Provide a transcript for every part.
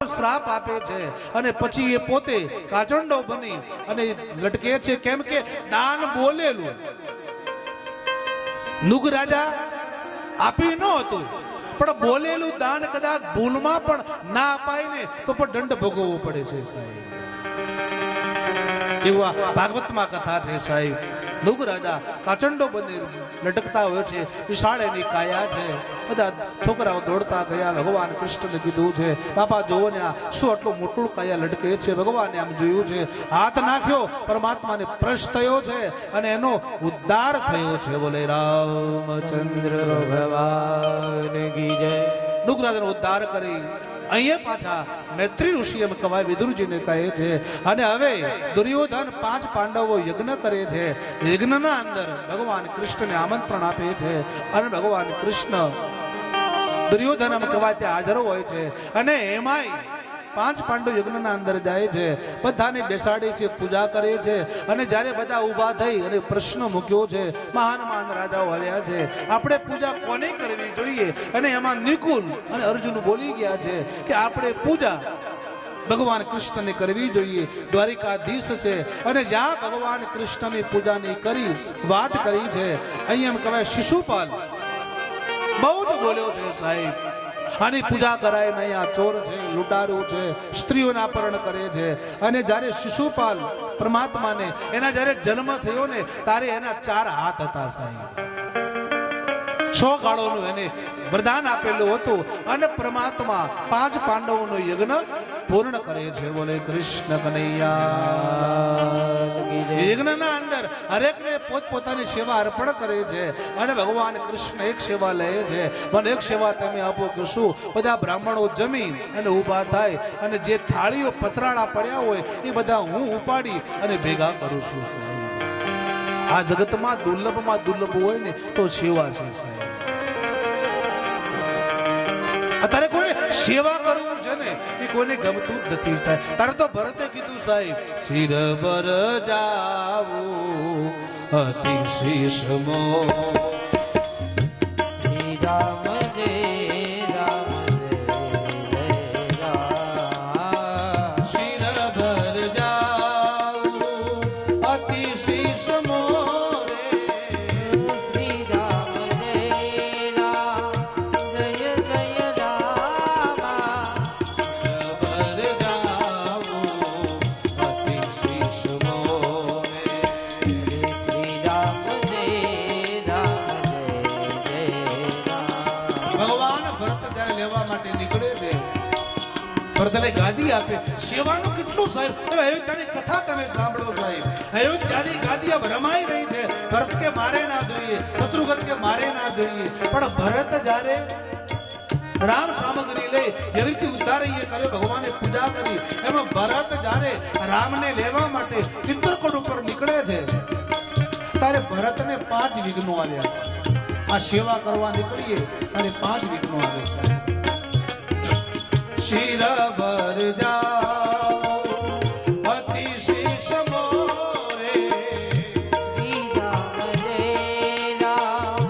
શ્રાપ આપે છે અને પછી એ પોતે કાચંડો બની અને લટકે છે. કેમ કે દાન બોલેલું નુગ રાજા આપી ન હતું, પણ બોલેલું દાન કદાચ ભૂલમાં પણ ના અપાય ને તો પણ દંડ ભોગવવો પડે છે સાહેબ. એવા ભાગવતમાં કથા છે સાહેબ. નુગ રાજા કાચંડો બની લટકતા હોય છે, વિશાળ એની કાયા છે. બધા છોકરાઓ દોડતા ગયા, ભગવાન કૃષ્ણને કીધું છે બાપા જોવો ને આ શું આટલું મોટું કાયા લટકે છે. ભગવાને આમ જોયું છે, હાથ નાખ્યો, પરમાત્માને પ્રશ થયો છે અને એનો ઉદ્ધાર થયો છે. બોલે રામચંદ્ર ભગવાન કી જય. નુગ રાજાનો ઉદ્ધાર કરી અહીંયા પાછા મૈત્રી ઋષિ એમ કહેવાય વિદુરજીને કહે છે. અને હવે દુર્યોધન 5 પાંડવો યજ્ઞ કરે છે. યજ્ઞના અંદર ભગવાન કૃષ્ણને આમંત્રણ આપે છે અને ભગવાન કૃષ્ણ દુર્યોધન એમ કહેવાય ત્યાં હાજર હોય છે. અને એમાંય 5 પાંડવ યજ્ઞના અંદર જાય છે, બધાને બેસાડે છે, પૂજા કરે છે. અને જ્યારે બધા ઊભા થઈ અને પ્રશ્ન મૂક્યો છે, મહાન મહાન રાજાઓ આવ્યા છે, આપણે પૂજા કોને કરવી જોઈએ? અને એમાં નિકુલ અને અર્જુન બોલી ગયા છે કે આપણે પૂજા ભગવાન કૃષ્ણને કરવી જોઈએ. દ્વારિકાધીશ છે અને જ્યાં ભગવાન કૃષ્ણની પૂજાની કરી વાત કરી છે, અહીંયા એમ કહેવાય શિશુપાલ બહુ જ બોલ્યો છે સાહેબ. આની પૂજા કરાય નહીં, આ ચોર છે, લૂંટારું છે, સ્ત્રીઓના અપહરણ કરે છે. અને જ્યારે શિશુપાલ પરમાત્માને એના જ્યારે જન્મ થયો ને ત્યારે એના 4 હાથ હતા સાહેબ. 100 ગાળોનું એને વરદાન આપેલું હતું અને પરમાત્મા 5 પાંડવોનો યજ્ઞ પૂર્ણ કરે છે. બોલે કૃષ્ણ કનૈયા. યજ્ઞના અંદર હરેકને પોતપોતાની સેવા અર્પણ કરે છે અને ભગવાન કૃષ્ણ એક સેવા લે છે. મને એક સેવા તમે આપો કે શું? બધા બ્રાહ્મણો જમી અને ઊભા થાય અને જે થાળીઓ પતરાળા પડ્યા હોય એ બધા હું ઉપાડી અને ભેગા કરું છું સાહેબ. આ જગતમાં દુર્લભમાં દુર્લભ હોય ને તો સેવા છે સાહેબ. અત્યારે કોઈને સેવા કરવું છે ને એ કોઈને ગમતું જ નથી સાહેબ. તારે તો ભરતે કીધું સાહેબ, શિર બર જાવું અતિશીષ મો. શ્રી રામ જય રામ જય રામ. શિર બર જાવું અતિશીષ મો. શ્રી રામ જય રામ જય જય રામ. બર જાવું અતિશીષ મો. શ્રી રામ જય રામ જય જય રામ. ભગવાન ભરત જ્યારે લેવા માટે નીકળે છે, ભરતને ગાદી આપે. સેવાનું કેટલું સાહેબ. અયોધ્યાની કથા તમે સાંભળો સાહેબ. અયોધ્યાની ગાદી આમ રમાઈ રહી છે. ભરત કે મારે ના જોઈએ, શત્રુઘ્ન કે મારે ના જોઈએ, પણ ભરત જ્યારે રામ સામગ્રી લઈ જેવી રીતે ઉદ્ધાર કર્યો, ભગવાને પૂજા કરી, એમાં ભરત જ્યારે રામને લેવા માટે ચિત્રકૂટ ઉપર નીકળે છે ત્યારે ભરતને 5 વિઘ્નો આવ્યા છે. આ સેવા કરવા નીકળીએ અને 5 વિઘ્નો આવે છે. શિર બર જાઓ અતિશીષ મોરે. શ્રી રામ જય રામ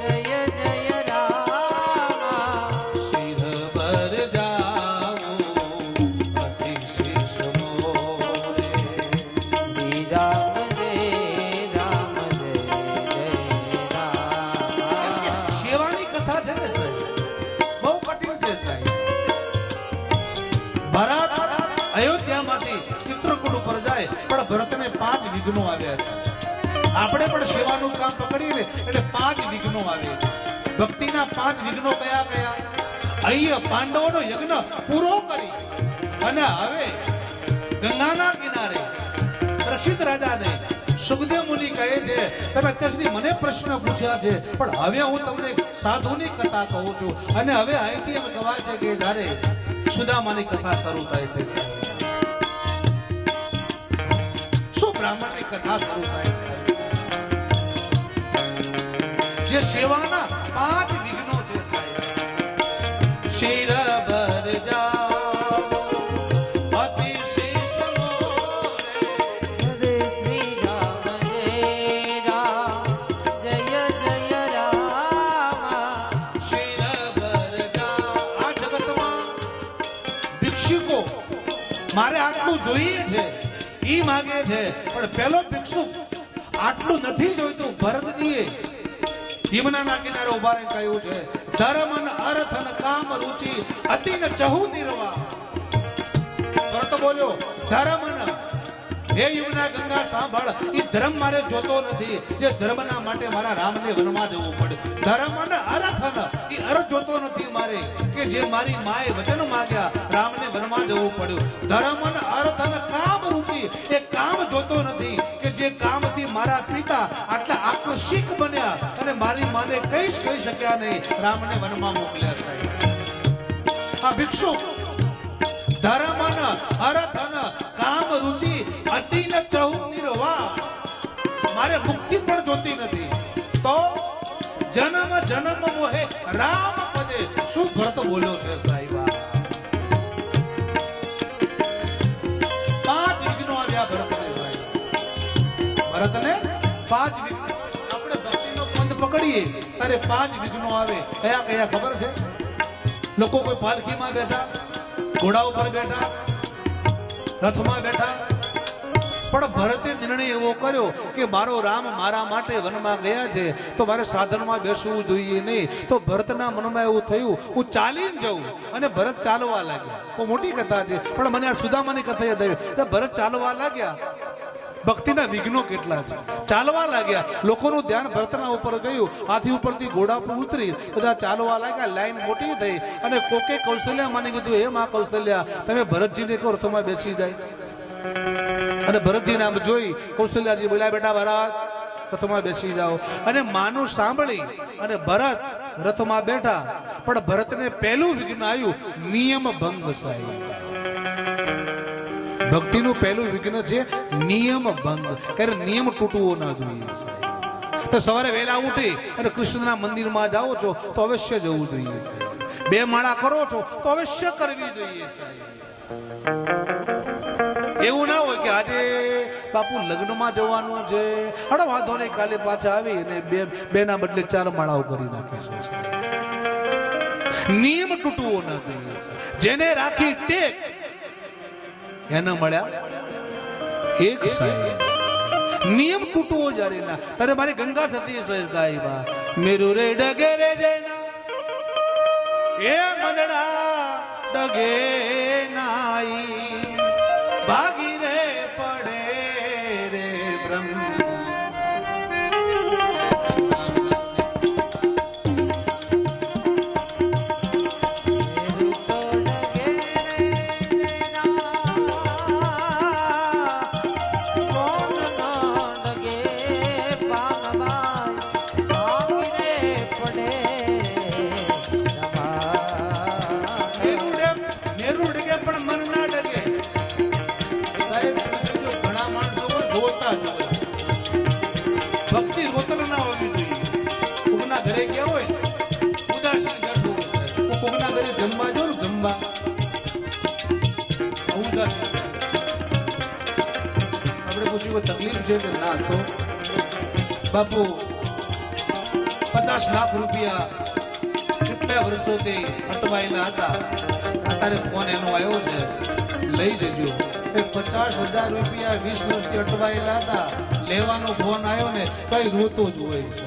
જય જય રામ. શિર બર જાઓ અતિશીષ મોરે. શ્રી રામ જય રામ જય જય રામ. સેવાની કથા છે ને સાહેબ, બહુ કઠિન છે સાહેબ. ભરત અયોધ્યામાંથી ચિત્રકૂટ ઉપર જાય પણ ભરતને 5 વિઘ્નો આવ્યા છે. આપણે પણ સેવાનું કામ પકડીએ ને એટલે 5 વિઘ્નો આવે. ભક્તિના 5 વિઘ્નો કયા કયા? અહીંયા પાંડવોનો યજ્ઞ પૂરો કરી અને હવે ગંગાના કિનારે રક્ષિત રાજાને સુખદેવ મુનિ કહે છે, તમે અત્યાર સુધી મને પ્રશ્ન પૂછ્યા છે પણ હવે હું તમને સાધુની કથા કહું છું. અને હવે અહીંથી એમ કહેવાય છે કે જ્યારે સુદામાની કથા શરૂ થાય છે. શું બ્રાહ્મણની કથા શરૂ થાય છે? જે સેવાના 5 વિઘ્નો છે સાહેબ. શિર બર જાઓ અતિશીષ મોરે. શ્રી રામ જય રામ જય જય રામ. શિર બર જાઓ. આ જગતમાં ભિક્ષુક ભિક્ષુકો મારે આટલું જોઈએ છે ઈ માગે છે, પણ પેલો ભિક્ષુક આટલું નથી જોઈતું. ભરતજીએ યમુનાના કિનારે ઉભા રહીને કહ્યું છે, ધર્મ ન અર્થ ન કામ રુચિ અતિ ન ચહુ નિર્વા. ભરત બોલ્યો, ધર્મ ન, હે યમુના ગંગા સાંભળ, ઈ ધર્મ મારે જોતો નથી જે ધર્મના માટે મારા રામને વનમાં જવું પડ્યું. ધર્મ ન અર્થ ન, ઈ અર્થ જોતો નથી મારે કે જે મારી માએ વચન માંગ્યા રામને વનમાં જવું પડ્યું. ધર્મ ન અર્થ ન કામ રુચિ, એ કામ જોતો નથી કે જે કામથી મારા પિતા આટલા આકર્ષિત બન્યા અને મારી માને કહી શક્યા નહીં, રામને વનમાં મોકલ્યા. સાહેબ, આ ભિક્ષુ ધર્મ ન અર્થ ન કામ રુચિ અતિ ન ચહુ નિર્વા, મારે મુક્તિ પણ જોતી નથી, તો જન્મ જન્મ મોહે રામ પદે. શું ભરત બોલ્યો છે સાહેબા? 5 વિઘ્નો આવ્યા ભરતને. સાહેબ, ભરતને 5 વિઘ્નો. આપણે ભક્તિનો પંથ પકડીએ ત્યારે 5 વિઘ્નો આવે. કયા કયા ખબર છે? લોકો કોઈ પાલખીમાં બેઠા, ઘોડા ઉપર બેઠા, રથમાં બેઠા, પણ ભરતે નિર્ણય એવો કર્યો કે મારો રામ મારા માટે વનમાં ગયા છે તો મારે સાધનમાં બેસવું જોઈએ નહીં. તો ભરતના મનમાં એવું થયું, હું ચાલીને જાઉં. અને ભરત ચાલવા લાગ્યા. બહુ મોટી કથા છે, પણ મને આ સુદામાની કથા યાદ આવી. ભરત ચાલવા લાગ્યા. ભક્તિના વિઘ્નો કેટલા છે. ચાલવા લાગ્યા, લોકોનું ધ્યાન ભરતના ઉપર ગયું. હાથી ઉપરથી ઘોડા પર ઉતરી બધા ચાલવા લાગ્યા. લાઈન મોટી થઈ અને કોકે કૌશલ્યા માની કીધું, હે માં કૌશલ્યા, તમે ભરતજીને કહો રથમાં બેસી જાય. અને ભરતજીને આમ જોઈ કૌશલ્યાજી બોલ્યા, બેટા ભરત રથમાં બેસી જાઓ. અને માનું સાંભળી અને ભરત રથમાં બેઠા. પણ ભરતને પહેલું વિઘ્ન આવ્યું, નિયમ ભંગ. સાહેબ, ભક્તિનું પહેલું વિઘ્ન છે નિયમ ભંગ. ત્યારે નિયમ તૂટવો ના જોઈએ. તો સવારે વહેલા ઉઠી અને કૃષ્ણના મંદિરમાં જાઓ છો તો અવશ્ય જવું જોઈએ. 2 માળા કરો છો તો અવશ્ય કરવી જોઈએ. એવું ના હોય કે આજે બાપુ લગ્નમાં જવાનું છે, અરે વાંધો નહીં, કાલે પાછા આવી અને 2 ના બદલે 4 માળાઓ કરી નાખે છે. નિયમ તૂટવો ના જોઈએ. જેને રાખી ટેક એને મળ્યા એક. સાહેબ, નિયમ તૂટવો જ્યારે ના. તારે મારી ગંગા સતી સહજદાઈબા મેરુ રે ડગે રે જૈના એ મદડા ડગે નાઈ ભાગી રે પડે રે બ્રહ્મ. ભક્તિ રોતલ ના હોવી જોઈએ. કોકના ઘરે ગયા હોય ઉદાસી જડવું. કોકના ઘરે જમવા જાવ ને, જમવા ઉદાસી. આપણે પૂછ્યું તકલીફ છે કે ના, તો બાપુ 50 લાખ રૂપિયા કેટલા વર્ષોથી અટવાયેલા હતા, અત્યારે ફોન એનો આવ્યો છે, લઈ જજો. 50,000 રૂપિયા 20 વર્ષથી અટવાયેલા હતા, લેવાનો ફોન આવ્યો ને કઈ રોતો જ હોય છે.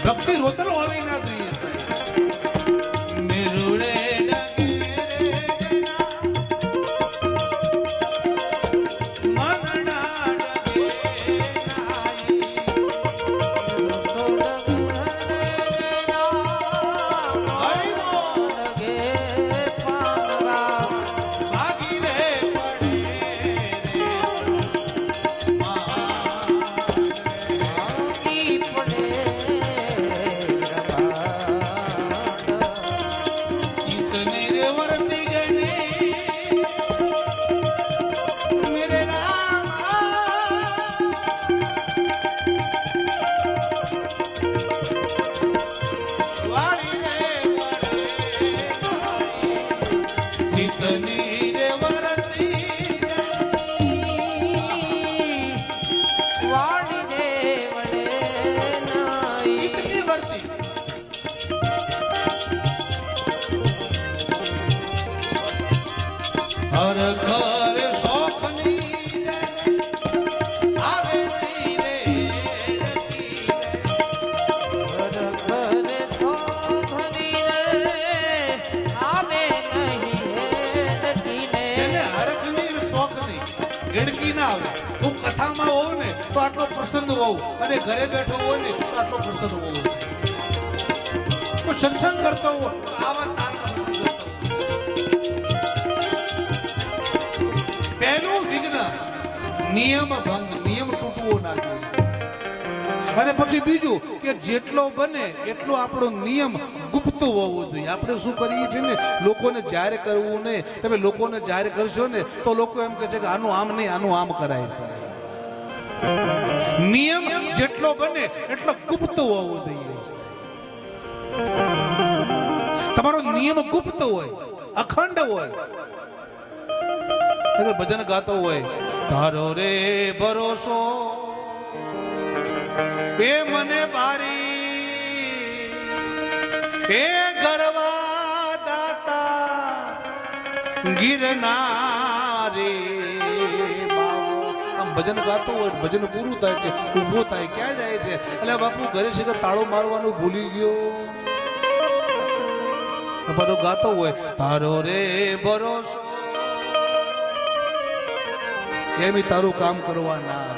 ભક્તિ રોતલ હોવી ના જોઈએ. મેરુડે ઘર ઘર શોખની આવે નહીં રે ઘર ઘર શોભની રે આવે નહીં હેડકીને. જેને હરખની શોખની હેડકી ના આવે. હું કથામાં હોઉં ને તો આટલો પ્રસન્ન હોઉં અને ઘરે બેઠો હોય ને તો આટલો પ્રસન્ન હોઉં. હું સત્સંગ કરતો હોઉં આવા તારા પ્રસંગ કરતો હોઉં. પહેલું વિઘ્ન નિયમ ભંગ, નિયમ તૂટવો ના જોઈએ. અને પછી બીજું કે જેટલો બને એટલો આપણો નિયમ ગુપ્ત હોવો જોઈએ. આપણે શું કરીએ છીએ ને, લોકોને જાહેર કરવું નહીં. તમે લોકોને જાહેર કરશો ને તો લોકો એમ કહે છે કે આનું આમ નહીં, આનું આમ કરાય છે. નિયમ જેટલો બને એટલો ગુપ્ત હોવો જોઈએ. તમારો નિયમ ગુપ્ત હોય, અખંડ હોય. અગર ભજન ગાતો હોય, ધારો રે ભરોસો એ મને બારી એ ગરવા દાતા ગિરનારી. આમ ભજન ગાતો હોય, ભજન પૂરું થાય કે ઊભો થાય, ક્યાં જાય છે? એટલે બાપુ ઘરે છે કે તાળો મારવાનું ભૂલી ગયો. બધું ગાતો હોય, તારો રે ભરોસો એમ તારું કામ કરવા ના.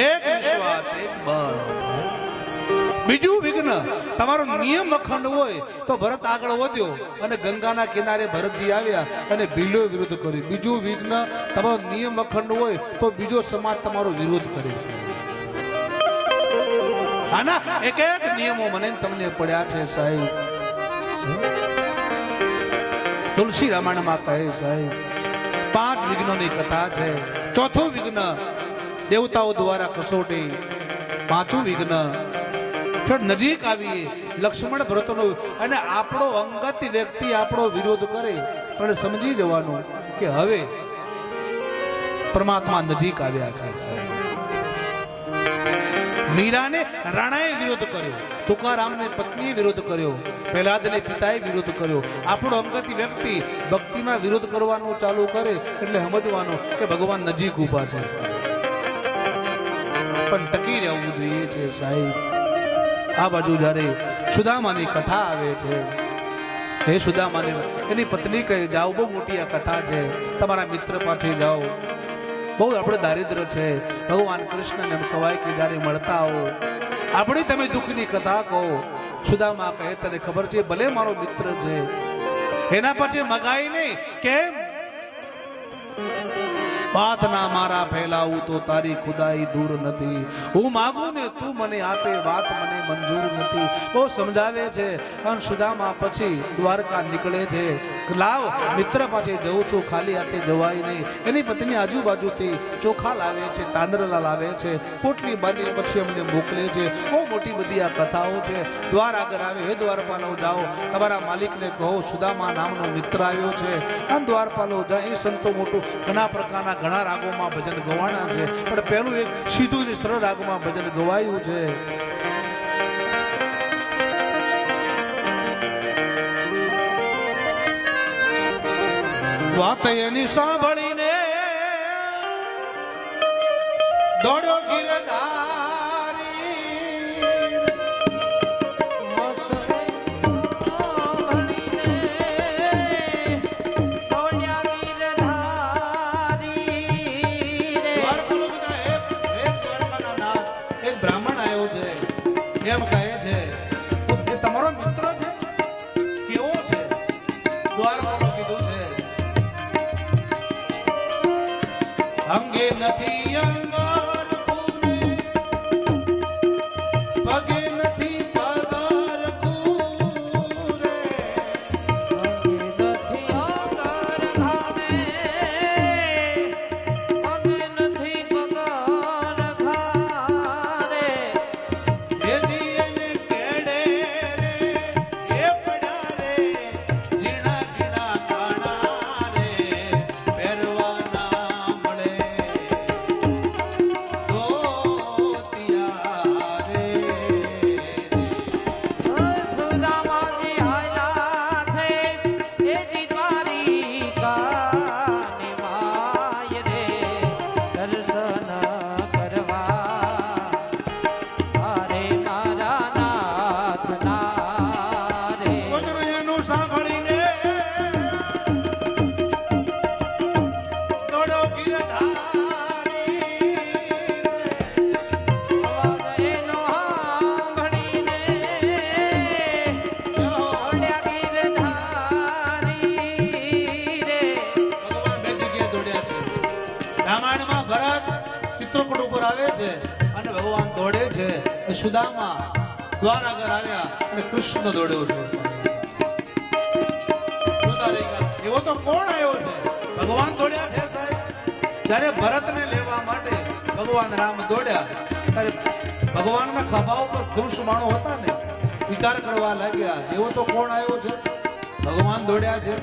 એક વિશ્વાસ, એક બળ. બીજું વિઘ્ન, તમારો નિયમ અખંડ હોય તો ભરત આગળ વધ્યો અને ગંગાના કિનારે ભરતજી આવ્યા અને ભીલો વિરોધ કર્યો. બીજું વિઘ્ન, તમારો નિયમ અખંડ હોય તો બીજો સમાજ તમારો વિરોધ કરે છે. આના એક એક નિયમો મને તમને પડ્યા છે સાહેબ. તુલસી રામાયણમાં કહે સાહેબ 5 વિઘ્નોની કથા છે. ચોથું વિઘ્ન દેવતાઓ દ્વારા કસોટી. 5મું વિઘ્ન નજીક આવીએ લક્ષ્મણ ભરતનો અને આપણો અંગત વ્યક્તિ આપણો વિરોધ કરે પણ સમજી જવાનું કે હવે પરમાત્મા નજીક આવ્યા છે. મીરાને રાણાએ વિરોધ કર્યો, તુકારામને પત્નીએ વિરોધ કર્યો, પ્રહલાદને પિતાએ વિરોધ કર્યો. આપણો અંગત વ્યક્તિ ભક્તિમાં વિરોધ કરવાનું ચાલુ કરે એટલે સમજવાનું કે ભગવાન નજીક ઊભા છે. પણ ટકી રહેવું જોઈએ છે સાહેબ. આ બાજુ જ્યારે સુદામાની કથા આવે છે, હે સુદામાને એની પત્ની કહે જાઓ, બહુ મોટી આ કથા છે, તમારા મિત્ર પાસે જાઓ, બહુ આપણે દારિદ્ર છે. ભગવાન કૃષ્ણને એમ કહેવાય કે જ્યારે મળતા આવો આપણી તમે દુઃખની કથા કહો. સુદામા કહે તને ખબર છે ભલે મારો મિત્ર છે, એના પછી મગાઈ નહીં. કેમ? વાત ના મારા ફેલાવું તો તારી ખુદાઈ દૂર નથી. હું માગું ને તું મને આપે, વાત મને મંજૂર નથી. બહુ સમજાવે છે. અને સુદામા પછી દ્વારકા નીકળે છે. લાવ મિત્ર પાસે જઉં છું, ખાલી હાથે જવાય નહીં. એની પત્ની આજુબાજુથી ચોખા લાવે છે, તાંદરલા લાવે છે, પોટલી બાંધી પછી અમને મોકલે છે. બહુ મોટી બધી આ કથાઓ છે. દ્વાર આગળ આવે, હે દ્વારપાલો જાઓ, તમારા માલિકને કહો સુદામા નામનો મિત્ર આવ્યો છે. અને દ્વારપાલો જાય. એ સંતો મોટું ઘણા પ્રકારના ઘણા રાગોમાં ભજન ગવાણા છે, પણ પહેલું એક સીધું ને સરળ રાગમાં ભજન ગવાયું છે. વાત એની સાંભળીને દોડ્યો ગિરધારી. એક બ્રાહ્મણ આવ્યો છે, એમ કહે છે કે તમારો મિત્ર છે, કેવો છે? દ્વારપાલો કીધું છે અંગે નથી અંગાર પૂરે, પગે નથી પગાર કૂરે. જેથી એને કેડે રે એ પડ્યા રે, ઝીણા ઝીણા કાણા રે પહેરવા ના મળે. એટલું સાંભળીને દોડો ગિરધારી અવાજ એનો સાંભળીને દોડ્યા ગિરધારી રે. ભગવાન બે જગ્યાએ દોડ્યા છે. રામાયણમાં ભરત ચિત્રકૂટ ઉપર આવે છે અને ભગવાન દોડે છે. સુદામા દ્વાર આગળ આવ્યા અને કૃષ્ણ દોડ્યો છે. જોતા રહી ગયા. એવો તો કોણ આવ્યો છે? ભગવાન દોડ્યા છે સાહેબ. જ્યારે ભરતને લેવા માટે ભગવાન રામ દોડ્યા ત્યારે ભગવાનના ખભા ઉપર ધનુષ બાણો હતા ને, વિચાર કરવા લાગ્યા એવો તો કોણ આવ્યો છે? ભગવાન દોડ્યા છે.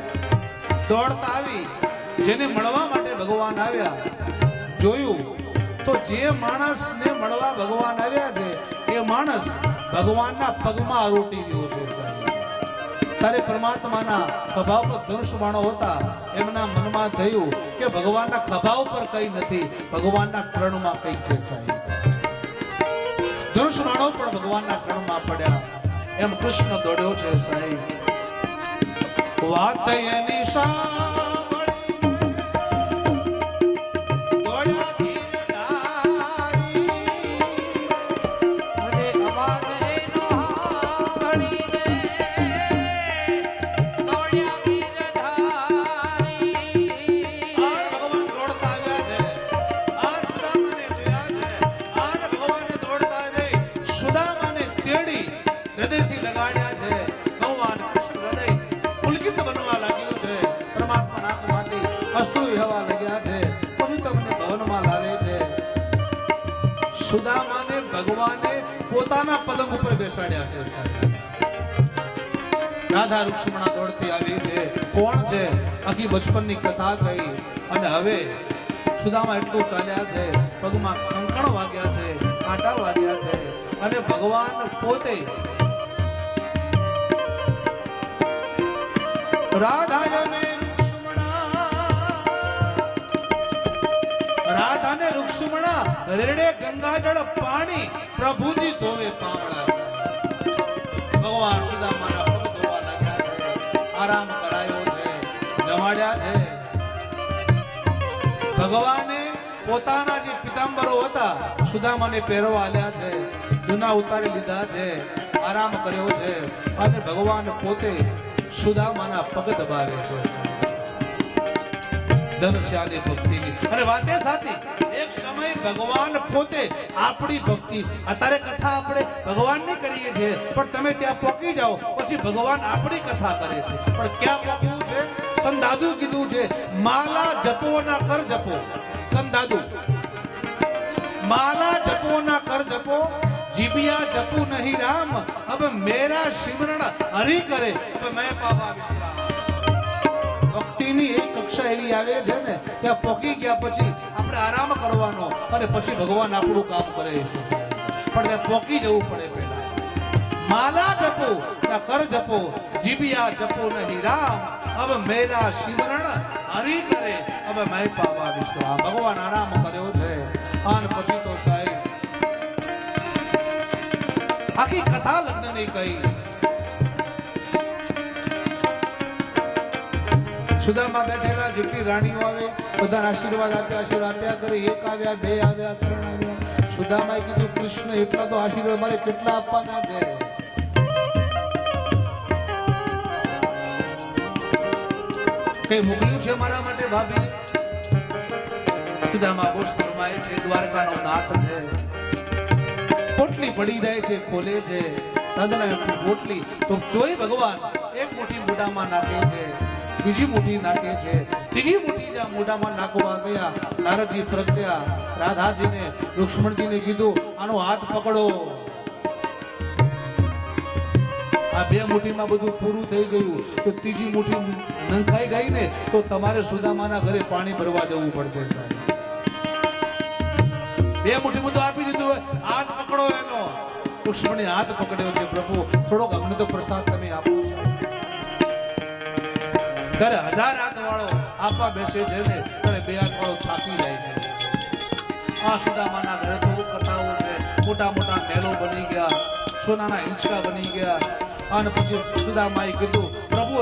દોડતા આવી જેને મળવા માટે ભગવાન આવ્યા, જોયું તો જે માણસને મળવા ભગવાન આવ્યા છે એ માણસ ભગવાનના પગમાં આરોટી રહ્યો છે સાહેબ. તારે પરમાત્માના ખભા ઉપર ધનુષ બાણો હતા. એમના મનમાં થયું કે ભગવાનના ખભા ઉપર કઈ નથી, ભગવાનના કર્ણમાં કઈ છે સાહેબ. ધનુષ બાણો પણ ભગવાનના કર્ણમાં પડ્યા. એમ કૃષ્ણ દોડ્યો છે સાહેબ. વાત એની સાંભળી દોડ્યા ગિરધારી. અરે અવાજ એનો સાંભળીને દોડ્યા ગિરધારી. આર ભગવાન દોડતા આવ્યા છે. આર સુદામાને જોયા છે. આર ભગવાને દોડતા જઈ સુદામાને તેડી હૃદયથી લગાડ્યા છે. ભગવાન કૃષ્ણ હૃદય પુલકિત બનવા લાગ્યું છે. પરમાત્માના આંખમાંથી અશ્રુ વહેવા લાગ્યા છે. પછી તમને ભવનમાં લાવે છે. સુદામાને ભગવાને પોતાના પલંગ ઉપર બેસાડ્યા છે સાહેબ. રાધા રૂક્ષ્મણા દોડતી આવી છે. કોણ છે? આખી બચપનની કથા કહી અને હવે સુદામા એટલું ચાલ્યા છે. પગમાં કંકણ વાગ્યા છે, કાંટા વાગ્યા છે અને ભગવાન પોતે રાધાને રૂક્ષ્મણા રેડે ગંગાજળ પાણી પ્રભુજી ધોવે પામણા. ભગવાન સુદામાના પગ ધોવા લાગ્યા છે. આરામ કરાયો છે, જમાડ્યા છે. ભગવાને પોતાના જે પિતાંબરો હતા સુદામાને પહેરવા આલ્યા છે, જૂના ઉતારી લીધા છે, આરામ કર્યો છે અને ભગવાન પોતે સુદામાના પગ દબાવે છે. ધનશ્યાલી ભક્તિની અને વાતે સાચી. એક સમય ભગવાન પોતે આપણી ભક્તિ, અત્યારે કથા આપણે ભગવાનની કરીએ છીએ પણ તમે ત્યાં પોકી જાઓ પછી ભગવાન આપણી કથા કરે છે. પણ ક્યાં પોક્યું છે? સંદાદુ કીધું છે માલા જપો ના કર જપો. સંદાદુ माला जपो ना कर जपो, जीबिया जपू नहीं राम, अब मेरा सिमरण हरि करे तो मैं पावा विश्राम. ભક્તિની એક કક્ષા એવી આવે છે ને ત્યાં પોકી ગયા પછી આપણે આરામ કરવાનો અને પછી ભગવાન આપણું કામ કરે છે. પણ ત્યાં પોકી જવું પડે પહેલા. માલા જપો ના કર જપો, જીબિયા જપો નહીં રામ, अब मेरा सिमरण हरि करे अब मैं पावा विश्राम. ભગવાન આરામ કર્યો છે અને પછી તો સાહેબ આખી કથા લગ્ન ની કહી. સુદામા બેઠેલા જેટલી રાણીઓ આવે બધાને આશીર્વાદ આપ્યા કરે. એક આવ્યા, બે આવ્યા, ત્રણ આવ્યા. સુદામાએ કીધું કૃષ્ણ એટલા તો આશીર્વાદ મારે કેટલા આપવાના છે? કઈ મોકલ્યું છે મારા માટે ભાભી? સુદામા ગોસ્તરમાય છે, દ્વારકાનો નાથ છે. પોટલી પડી જાય છે, ખોલે છે દાદાના પોટલી તો જોઈ ભગવાન એક મુઠ્ઠી મોઢામાં નાખે છે, બીજી મુઠ્ઠી નાખે છે, ત્રીજી મુઠ્ઠી જ્યાં મોઢામાં નાખવા ગયા નારદજી પ્રગટ્યા. રાધાજીને લક્ષ્મણજીને કીધું આનો હાથ પકડો. આ બે મુઠ્ઠીમાં બધું પૂરું થઈ ગયું તો ત્રીજી મુઠ્ઠી નંખાઈ ગઈ ને તો તમારે સુદામાના ઘરે પાણી ભરવા જવું પડશે સાહેબ. બે મુઠ્ઠી બધું આપી દીધું, હાથ પકડો એનો. લક્ષ્મણે હાથ પકડ્યો છે. પ્રભુ થોડોક અમને તો પ્રસાદ તમે આપો. ત્યારે 1000 હાથ વાળો આપવા બેસે છે ને ત્યારે 2 હાથ વાળો થાકી જાય છે. આ સુદામાના ઘરે તો કથાઓ છે, મોટા મોટા મહેલો બની ગયા, સોનાના હિંચકા બની ગયા. અને પછી સુદામાએ કીધું પ્રભુ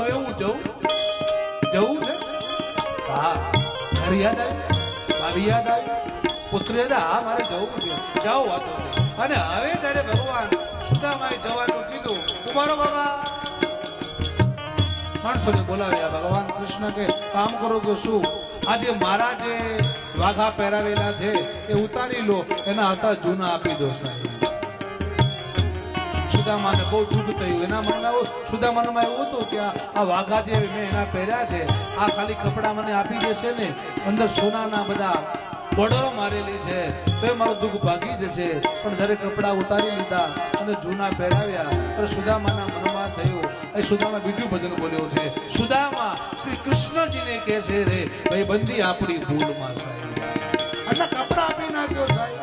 ભાભી યાદ આવી, ભાભી યાદ આવી, પુત્ર યાદ આવી. હા મારે જવું છે, જાઓ વાતો નહીં. અને હવે ત્યારે ભગવાન સુદામાએ જવાનું કીધું. ઉભારો બાબા, માણસોને બોલાવ્યા. ભગવાન કૃષ્ણ કે કામ કરો કે શું, આજે મારા જે વાઘા પહેરાવેલા છે એ ઉતારી લો, એના હતા જૂના આપી દો સાહેબ. સુદામાને બહુ દુઃખ થયું. એના મનમાં સુદામાનમાં એવું હતું કે આ વાઘા જે મેં એના પહેર્યા છે, આ ખાલી કપડા મને આપી દેશે ને, અંદર સોનાના બધા બોર્ડરો મારેલી છે તો એ મારું દુઃખ ભાગી જશે. પણ જ્યારે કપડા ઉતારી લીધા અને જૂના પહેરાવ્યા તો સુદામાના મનમાં થયું. એ સુદામા બીજું ભજન બોલ્યો છે. સુદામા શ્રી કૃષ્ણજીને કહે છે, રે ભાઈ બંદી આપણી ભૂલમાં સાહેબ, આટલા કપડા આપી નાખ્યો સાહેબ.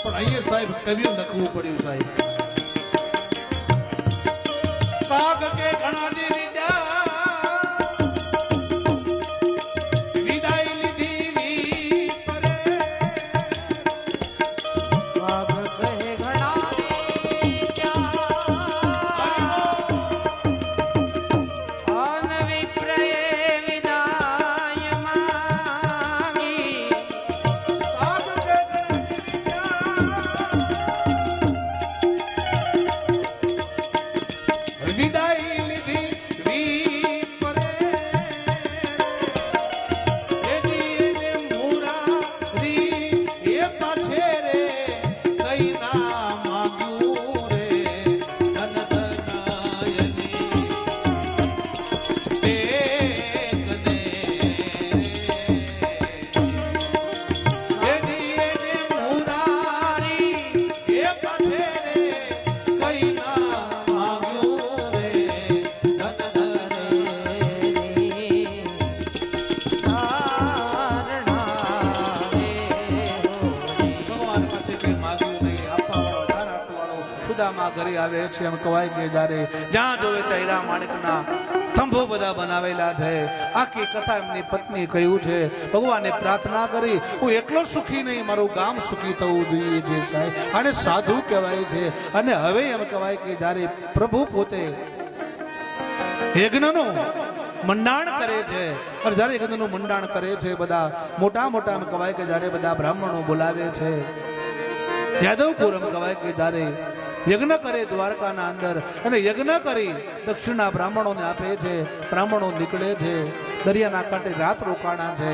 પણ અહીંયા સાહેબ કવિઓ નખવું પડ્યું સાહેબ. કાગ કે ઘણા દી વિદાય લીધી વી પરે. વાઘ કહે ઘણા દી અન વિપ્રએ વિદાય માંગી. કાગ કે ઘણા વિદાય લીધી વી પરે. એની મુરારી એ પાછે રે કઈ ના માગ્યું રે. ધન ધનાયની બેગને એની મુરારી એ પાછે રે કઈ ના માગ્યું રે. ધન ભગવાન પાસે કઈ માગ્યું નહીં. આપવાવાળો દાન આપવાવાળો ખુદામાં ઘરે આવે છે. એમ કહેવાય કે જ્યારે જ્યાં જોવે ત્યાં હીરા માણેકના સ્તંભો બધા બનાવેલા છે. આખી કથા એમની પત્ની કહ્યું છે. ભગવાને પ્રાર્થના કરી, હું એકલો સુખી નહીં, મારું ગામ સુખી થવું જોઈએ છે સાહેબ. અને સાધુ કહેવાય છે. અને હવે એમ કહેવાય કે જ્યારે પ્રભુ પોતે યજ્ઞનું મંડાણ કરે છે, અને જ્યારે યજ્ઞનું મંડાણ કરે છે, બધા મોટા મોટા એમ કહેવાય કે જ્યારે બધા બ્રાહ્મણો બોલાવે છે, યાદવ કુરમ કહેવાય કે જ્યારે યજ્ઞ કરે દ્વારકાના અંદર, અને યજ્ઞ કરી દક્ષિણા બ્રાહ્મણોને આપે છે. બ્રાહ્મણો નીકળે છે, દરિયાના કાંઠે રાત રોકાણા છે.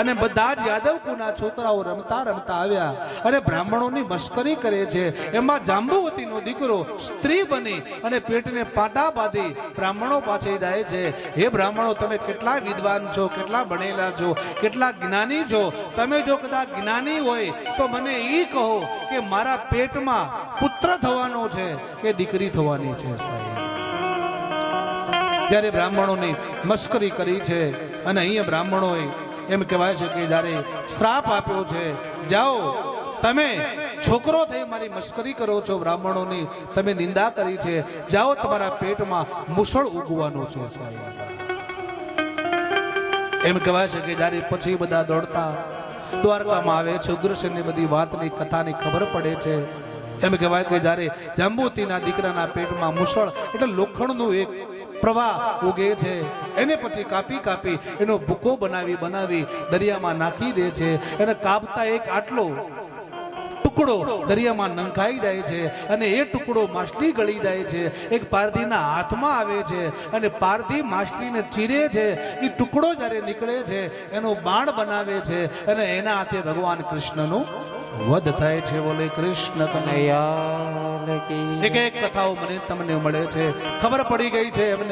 અને બધા જ યાદવ કુળના છોકરાઓ રમતા રમતા આવ્યા અને બ્રાહ્મણોની મશ્કરી કરે છે. એમાં જાંબુવતીનો દીકરો સ્ત્રી બની અને પેટને પાટા બાંધી બ્રાહ્મણો પાસે જાય છે. હે બ્રાહ્મણો, તમે કેટલા વિદ્વાન છો, કેટલા ભણેલા છો, કેટલા જ્ઞાની છો. તમે જો કદાચ જ્ઞાની હોય તો મને એ કહો કે મારા પેટમાં પુત્ર થવાનો છે કે દીકરી થવાની છે સાહેબ. જ્યારે બ્રાહ્મણોની મશ્કરી કરી છે, અને અહીંયા બ્રાહ્મણોએ એમ કહેવાય છે કે જ્યારે શ્રાપ આપ્યો છે, જાઓ તમે છોકરો થઈ મારી મશ્કરી કરો છો, બ્રાહ્મણોની તમે નિંદા કરી છે, જાઓ તમારા પેટમાં મુસળ ઉગવાનું છે સાહેબ. એમ કહેવાય છે કે જ્યારે પછી બધા દોડતા દ્વારકામાં આવે છે. ઉગ્રસેનની બધી વાતની કથાની ખબર પડે છે. એમ કહેવાય કે જ્યારે જાંબુવતીના દીકરાના પેટમાં મુસળ એટલે લોખંડનું એક પ્રવાહ ઉગે છે, એને પછી કાપી કાપી એનો ભૂકો બનાવી દરિયામાં નાખી દે છે. એને કાપતા એક આટલો ટુકડો દરિયામાં નંખાઈ જાય છે, અને એ ટુકડો માછલી ગળી જાય છે. એક પારધીના હાથમાં આવે છે, અને પારધી માછલીને ચીરે છે. એ ટુકડો જ્યારે નીકળે છે એનો બાણ બનાવે છે, અને એના હાથે ભગવાન કૃષ્ણનું વધ થાય છે. બોલે કૃષ્ણ કનૈયા. કી એક એક કથાઓ મને તમને મળે છે, ખબર પડી ગઈ છે એમને.